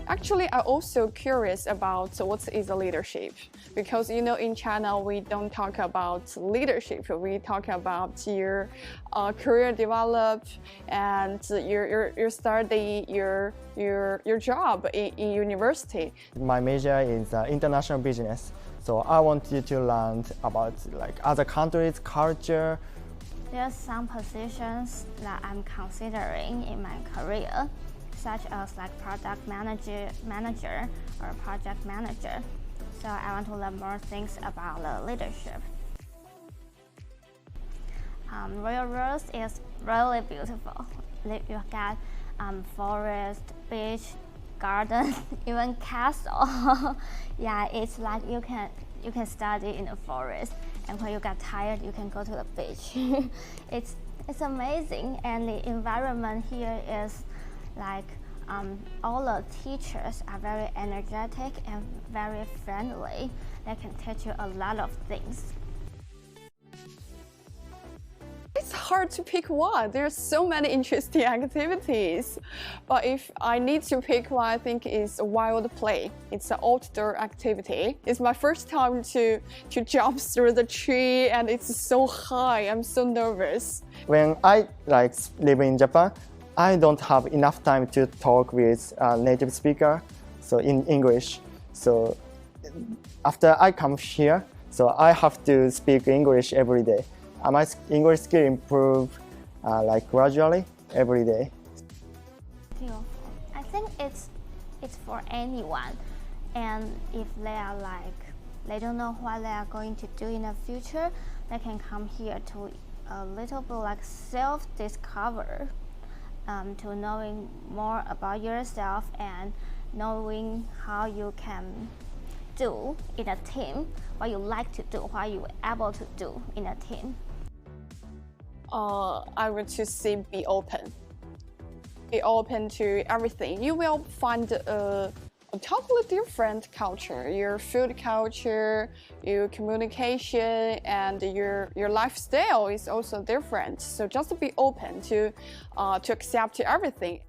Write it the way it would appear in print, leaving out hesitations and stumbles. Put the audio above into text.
Actually, I'm also curious about what is a leadership, because in China we don't talk about leadership. We talk about your career develop and your study, your job in university. My major is international business, so I wanted to learn about other countries' culture. There's some positions that I'm considering in my career, such as product manager or project manager. So I want to learn more things about the leadership. Royal Rose is really beautiful. You got forest, beach, garden, even castle. Yeah, it's like you can study in the forest, and when you get tired, you can go to the beach. It's amazing, and the environment here is all the teachers are very energetic and very friendly. They can teach you a lot of things. It's hard to pick one. There's so many interesting activities. But if I need to pick one, I think it's wild play. It's an outdoor activity. It's my first time to jump through the tree, and it's so high. I'm so nervous. When I live in Japan, I don't have enough time to talk with a native speaker, so in English. So after I come here, so I have to speak English every day. My English skill improve gradually every day. I think it's for anyone, and if they don't know what they are going to do in the future, they can come here to a little bit self-discover, to knowing more about yourself and knowing how you can do in a team, what you like to do, what you're able to do in a team. I would just say be open. Be open to everything. You will find a totally different culture. Your food culture, your communication, and your lifestyle is also different. So just be open to accept everything.